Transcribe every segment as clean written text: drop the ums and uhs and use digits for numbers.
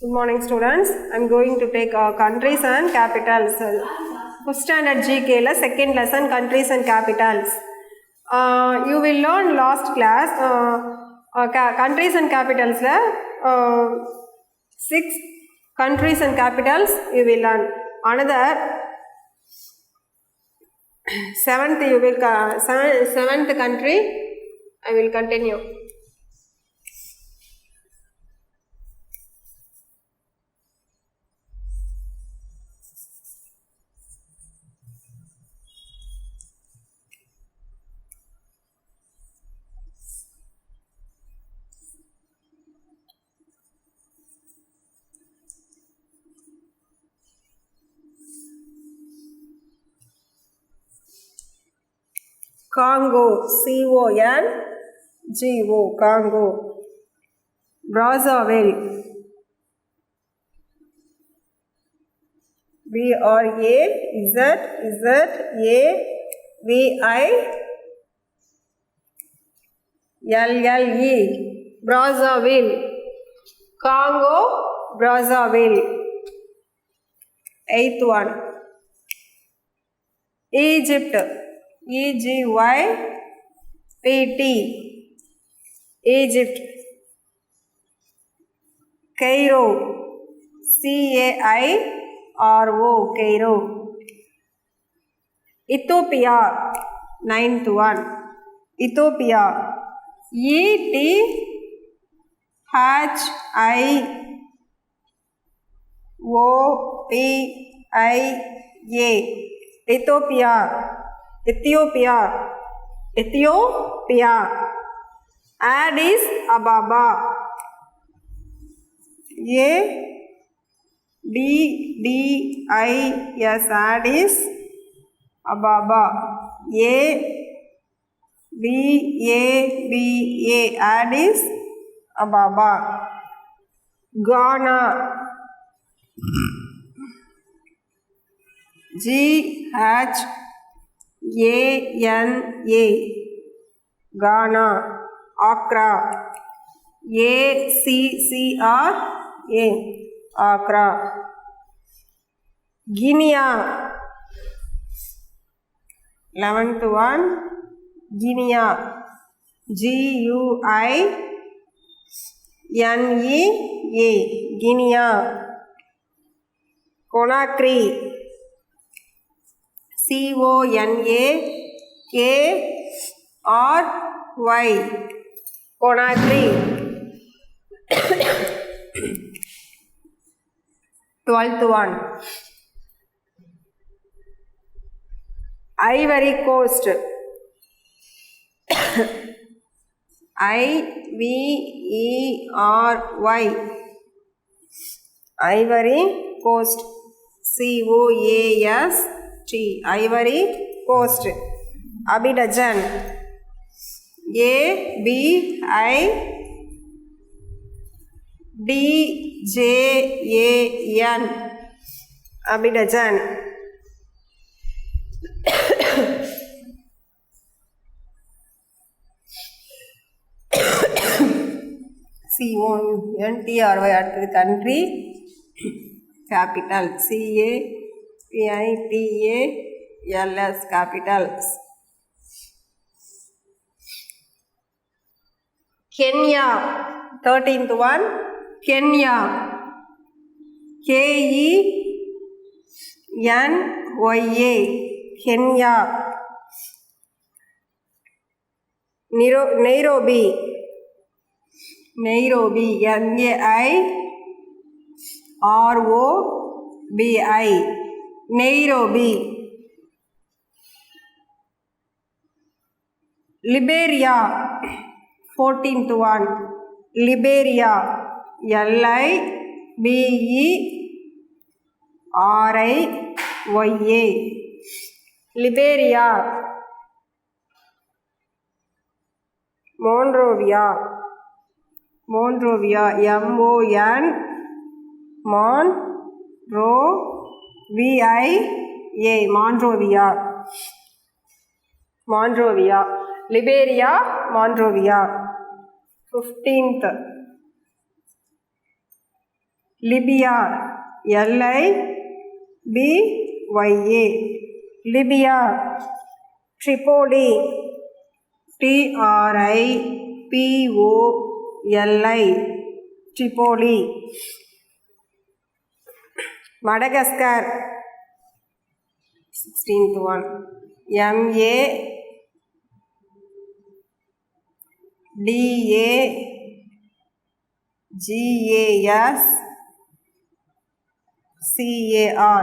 Good morning, students. I am going to take countries and capitals. First standard GK la second lesson countries and capitals. You will learn last class countries and capitals la 6 countries and capitals you will learn. Another 7th country I will continue. Congo, C-O-N-G-O, Congo. Brazzaville, B-R-A-Z-Z-A-V-I-L-L-E, Brazzaville, Congo, Brazzaville. 8th one, Egypt, E-G-Y-P-T, Egypt. Cairo, C-A-I-R-O, Cairo. Ethiopia, 9th one, Ethiopia, E-T-H-I-O-P-I-A, Ethiopia. Ethiopia, Ethiopia. Addis Ababa, A-D-D-I-S, Addis Ababa, A-B-A-B-A, Addis Ababa. Ghana, G-H-A-N-A, Ghana. Accra, A-C-C-R-A, Accra. Guinea, 11th one, Guinea, G-U-I-N-E-A, Guinea. Conakry, C-O-N-A-K-R-Y, Conakry. 12th one, Ivory Coast, I-V-E-R-Y, Ivory Coast, C-O-A-S-T, Ivory Coast. Abidjan, A-B-I-D-J-A-N, Abidjan. C-O-N-T-R-Y, அடுத்தது country, capital, C-A-P-I-T-A-L-S, capitals. Kenya, 13th one, Kenya, K-E-N-Y-A, Kenya. Nairobi, Nairobi, N-A-I-R-O-B-I, Nairobi. Liberia, 14th one, Liberia, L-I-B-E-R-I-Y-A, Liberia. Monrovia, Monrovia, M-O-N, V-I-A, Monrovia, Monrovia. Liberia, Monrovia. 15th, Libya, Libya, Libya. Tripoli, Tripoli, Tripoli. Madagascar, 16th one,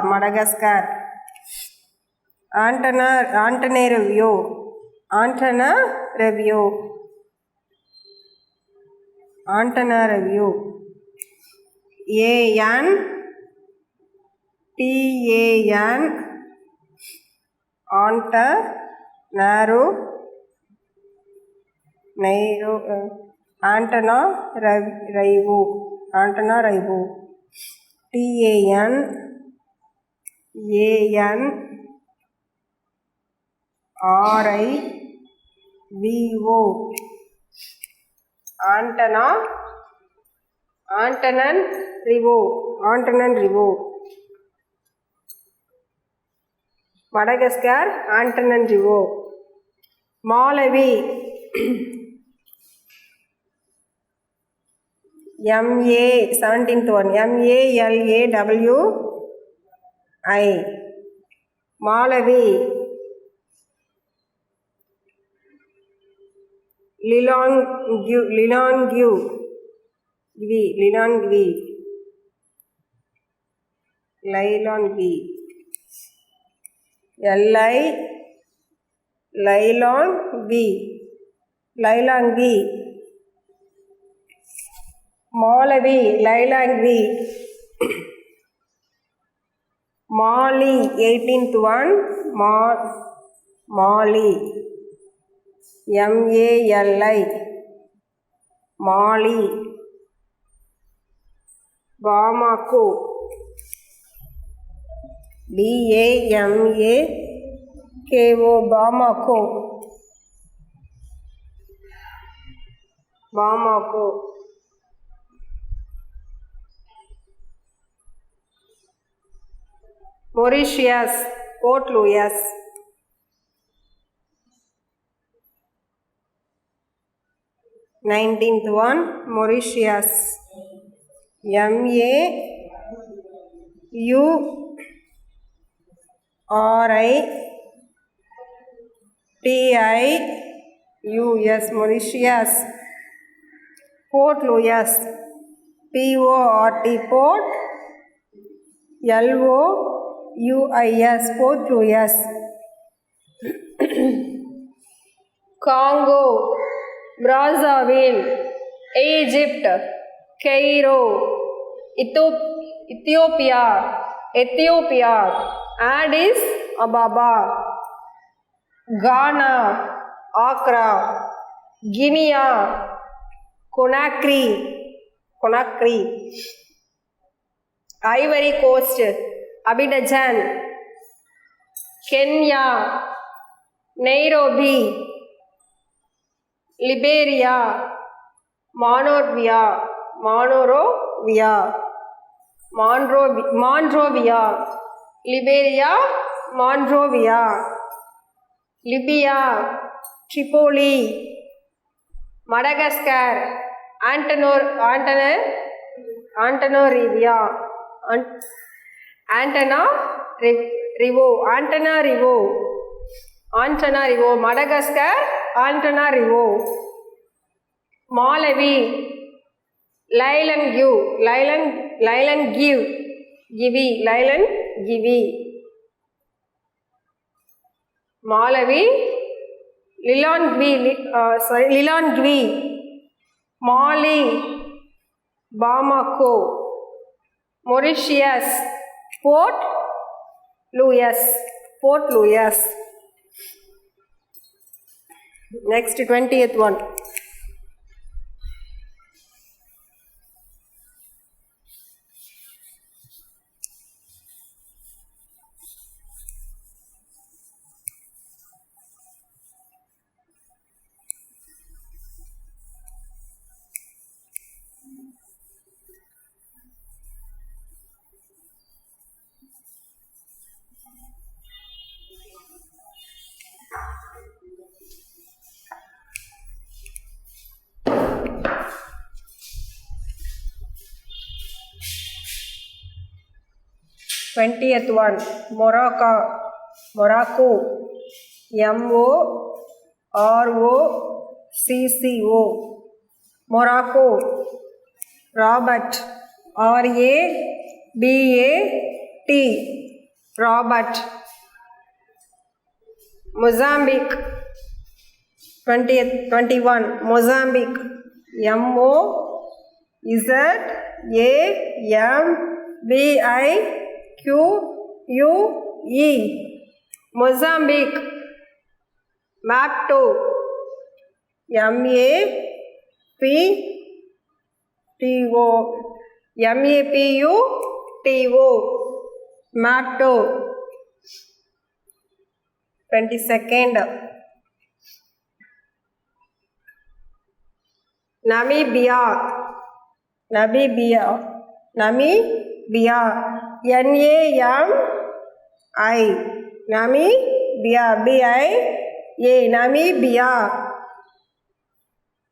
Madagascar, Madagascar. Antananarivo, Antananarivo, Antananarivo. Antananarivo, Antananarivo, Antananarivo. Tananarivo, Antananarivo. Madagascar, Antananarivo. Malawi, MA, 17th one, MALAWI, Malawi. Lilongwe, Lilongwe, Lilongwe, Lilongwe, Lilongwe, Lilongwe. Malawi, Lilongwe. Mali, 18th one, Mali, MALI, Mali. Bamako, BAMAKO, Bamako, Bamako. Mauritius, Port Louis, 19th one, Mauritius, MAURITIUS, Mauritius. Port Louis, PORT, Port, LOUIS, Port Louis. Congo, Brazzaville, Egypt, Cairo, Ethiopia, Addis Ababa, Ghana, Accra, Guinea, Conakry, Ivory Coast, Abidjan, Kenya, Nairobi, Liberia, Monrovia, Liberia, Monrovia, Libya, Tripoli, Madagascar, Antananarivo, Madagascar, Antananarivo. Malawi, Lilongwe. Malawi, Lilongwe. Mali, Bamako. Mauritius, Port Louis. Next, 20th one. 20th one, Morocco, MOROCCO, Morocco. Robert, RABAT, Robert. Mozambique, 21, Mozambique, MOZAMBIQUE, Mozambique. Map 2, MAPUTO, Map 2. 22nd, Namibia, NAMI, Namibia, BIA, Namibia.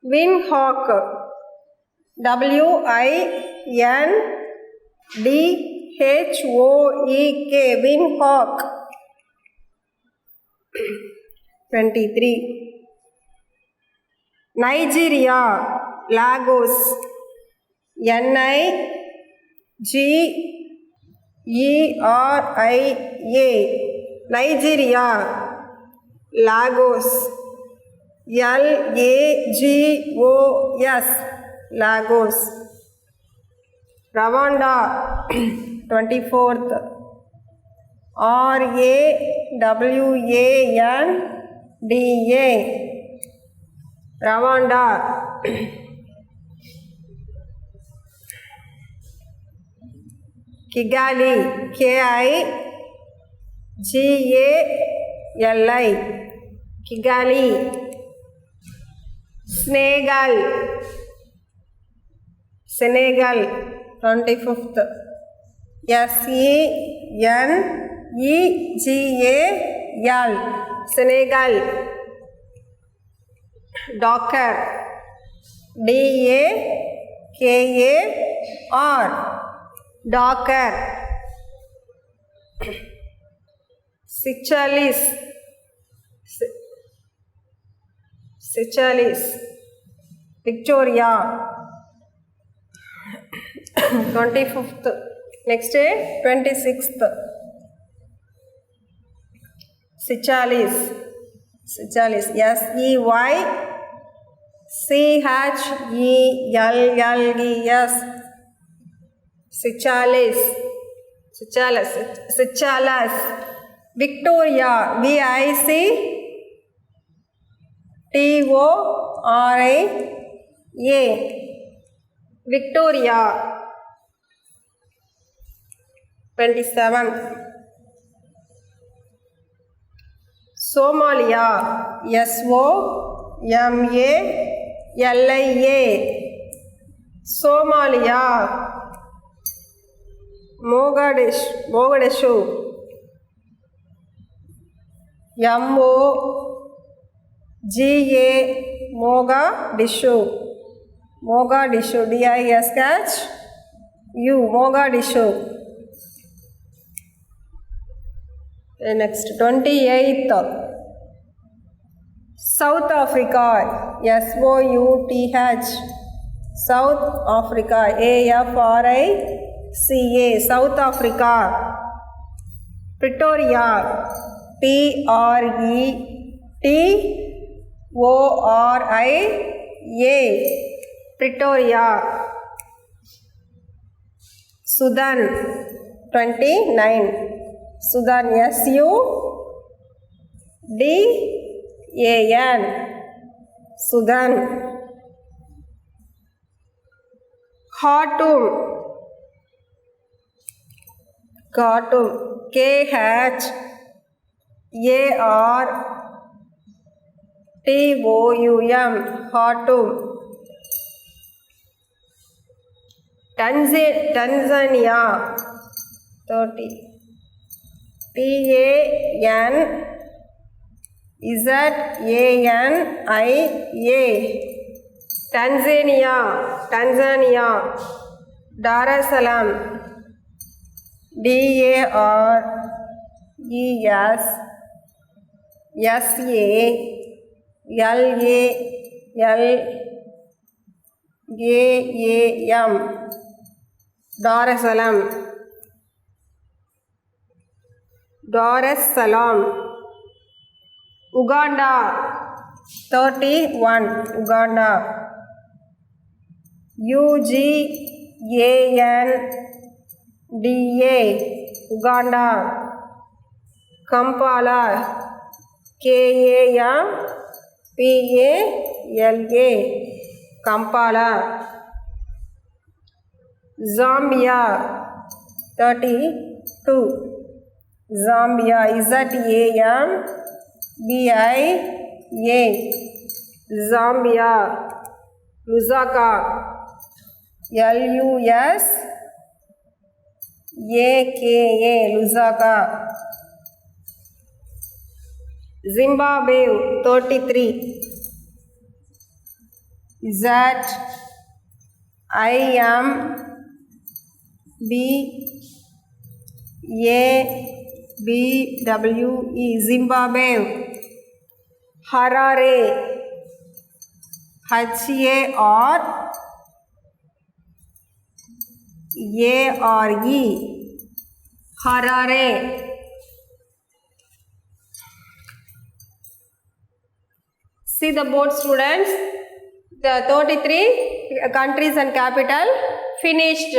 Windhoek, WINDHOEK, Windhoek. 23, Nigeria, Lagos, NIGERIA, Nigeria. Lagos, LAGOS, Lagos. Rwanda, 24th, RAWANDA, Rwanda. Kigali, KIGALI, Kigali. Senegal, 25th, SENEGAL, Senegal. Dakar, DAKAR, Dakar. Seychelles, Victoria, 25th. Next day, 26th. Seychelles, SEYCHELLES, Seychelles. Victoria, VICTORIA, Victoria. 27, Somalia, SOMALIA, Somalia. Mogadishu, MOGADISHU, DISHU, Mogadishu. Next, 28th, South Africa, SOUTH, South Africa, AFRICA, South Africa. Pretoria, PRETORIA, Pretoria. Sudan, 29, Sudan, SUDAN, Sudan. Khartoum, KHARTOUM, Khartoum. Tanzania, 30, TANZANIA, Tanzania. Dar es Salaam, DARES SALALGAM Dar es Salaam. Uganda 31 Uganda. UGANDA Uganda. Kampala KAMPALA Kampala. Zambia 32 Zambia ZAMBIA Zambia. Lusaka LUSAKA Lusaka. Zimbabwe 33 ZIMBABWE Zimbabwe. Harare HARARE Harare. See the board, students. The 33 countries and capital finished.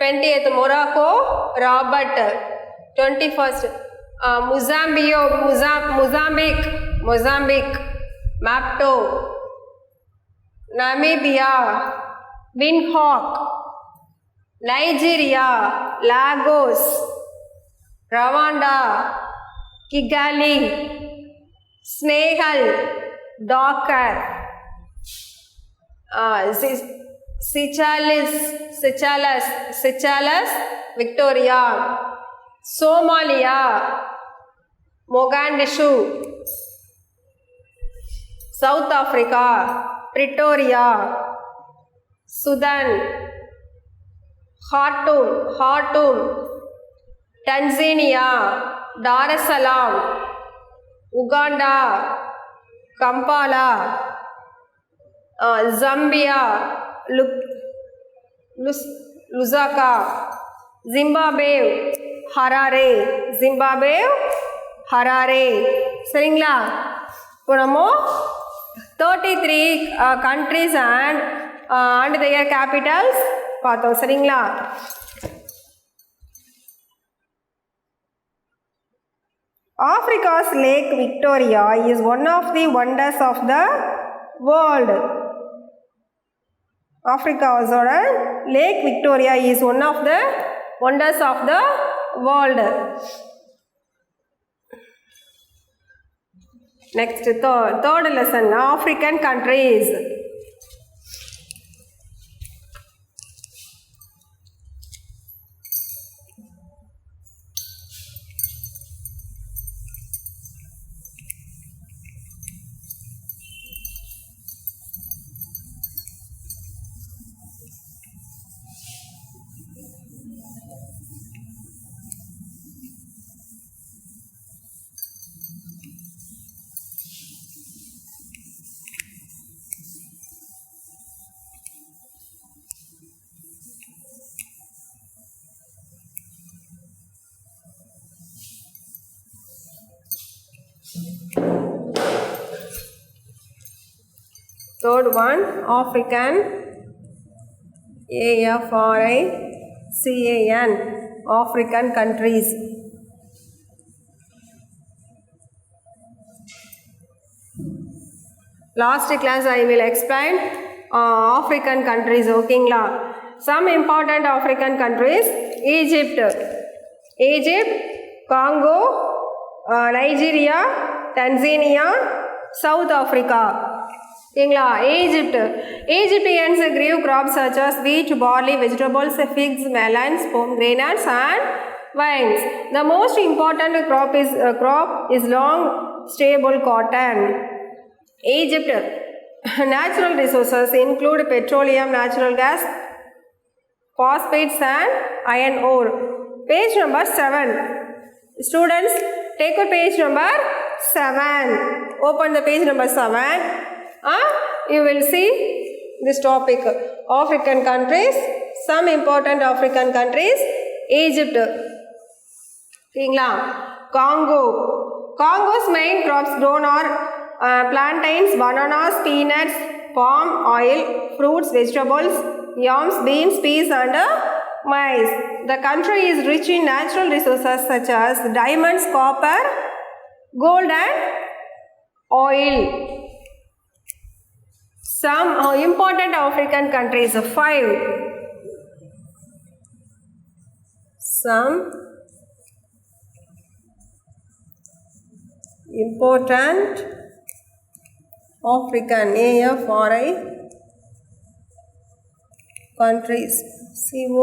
20th Morocco, Rabat. 21st Mozambique, Maputo. Namibia, Windhoek. Nigeria, Lagos. Rwanda, Kigali. Snehal, Dakar. Seychelles, Victoria. Somalia, Mogadishu. South Africa, Pretoria. Sudan, Khartoum. Tanzania, Dar es Salaam. Uganda, Kampala. Zambia, Lusaka. Zimbabwe, Harare. சரிங்களா? இப்போ நம்ம 33 countries and their capitals பார்த்தோம். சரிங்களா? Africa's Lake Victoria is one of the wonders of the world. Africa's Lake Victoria is one of the wonders of the world. Next, third lesson, African countries. Third one, African, AFRICAN, African countries. Last class I will explain African countries. Okay, some important African countries: Egypt, Congo, Nigeria, Tanzania, South Africa. Egyptians grew crops such as wheat, barley, vegetables, figs, melons, pomegranates and vines. The most important crop is long stable cotton. Egypt natural resources include petroleum, natural gas, phosphates and iron ore. Page number 7. Students, take a page number 7. Open the page number 7. You will see this topic. African countries. Some important African countries. Egypt. Congo. Congo's main crops grown are plantains, bananas, peanuts, palm oil, fruits, vegetables, yams, beans, peas and maize. The country is rich in natural resources such as diamonds, copper, gold and oil. Some important African countries. 5. Some important African AFRI countries. COUNTRIS.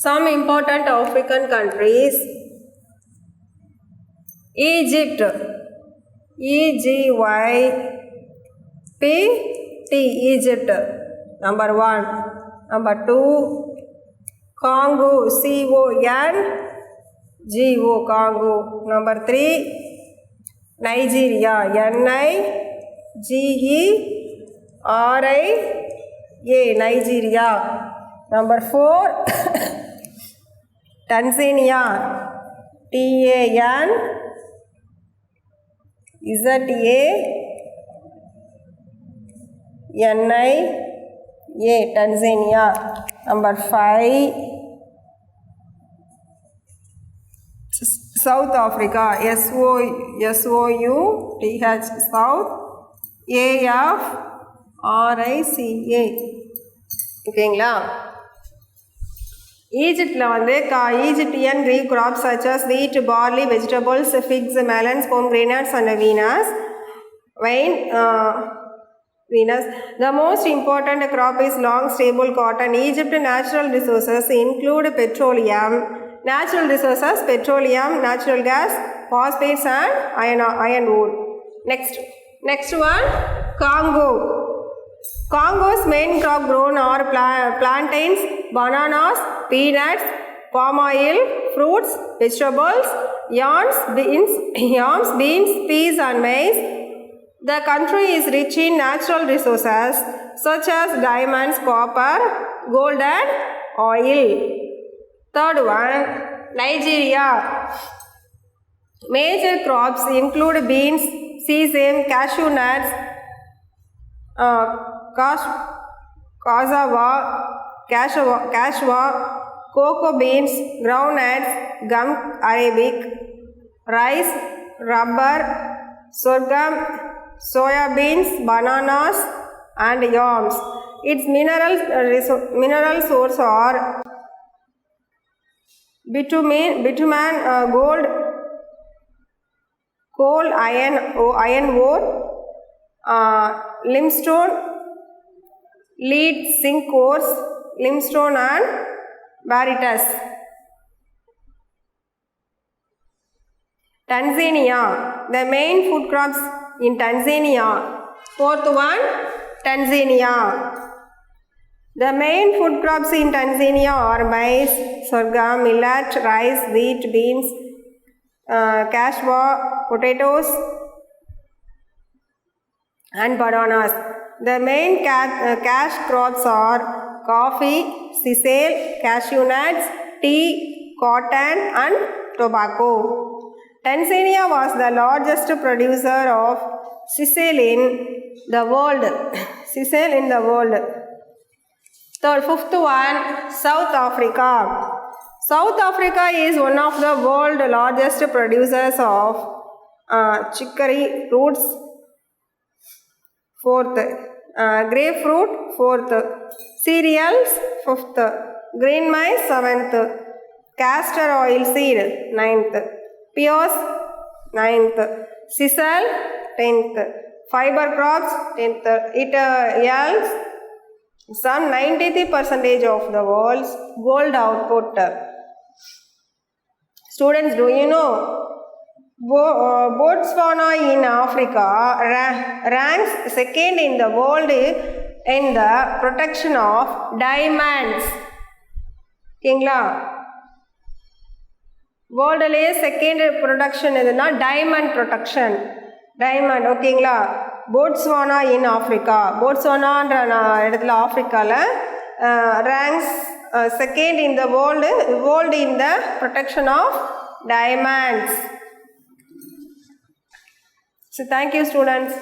Some important African countries. Egypt. EGYPT. Egypt. Number 1. Number 2. Congo. CONGO. Congo. Number 3. Nigeria. NIGERIA. Nigeria. Number 4. Tanzania. TANZANIA. Tanzania. Number 5. South Africa. SOUTH. South. AFRICA. ஓகேங்களா? ஈஜிப்டில் வந்து Egyptian Greek crops such as wheat, barley, vegetables, figs, melons, pomegranates and wine. The most important crop is long stable cotton. Egypt's natural resources include petroleum, natural gas, phosphates and iron ore. Next one, Congo. Congo's main crop grown are plantains, bananas, peanuts, palm oil, fruits, vegetables, yams, beans, peas and maize. The country is rich in natural resources such as diamonds, copper, gold and oil. Third one, Nigeria. Major crops include beans, sesame, cashew nuts, cassava, cocoa beans, groundnuts, gum arabic, rice, rubber, sorghum, soya beans, bananas and yams. Its mineral sources are bitumen, gold, coal, iron ore, limestone, lead, zinc ores, limestone and barytes. Tanzania. The main food crops in Tanzania. Fourth one, Tanzania. The main food crops in Tanzania are maize, sorghum, millet, rice, wheat, beans, cassava, potatoes and bananas. The main cash crops are coffee, sisal, cashew nuts, tea, cotton and tobacco. Tanzania was the largest producer of sisal in the world. Fifth one, South Africa. South Africa is one of the world's largest producers of chicory roots. Fourth, grapefruit. Fourth, cereals. Fifth, green maize. Seventh, castor oil seed. Ninth, pears. Ninth, sisal. 10th, fiber crops. 10th, it yields some 93% of the world's gold output. Students, do you know Botswana in Africa ranks second in the world in the protection of diamonds. ஓகேங்களா, வேர்ல்டுலேயே second production எதுனா diamond production. Diamond ஓகேங்களா. Botswana in Africa, போட்ஸ்வானான்ற இடத்துல ஆஃப்ரிக்காவில் ranks second in the world in the production of diamonds. So thank you students.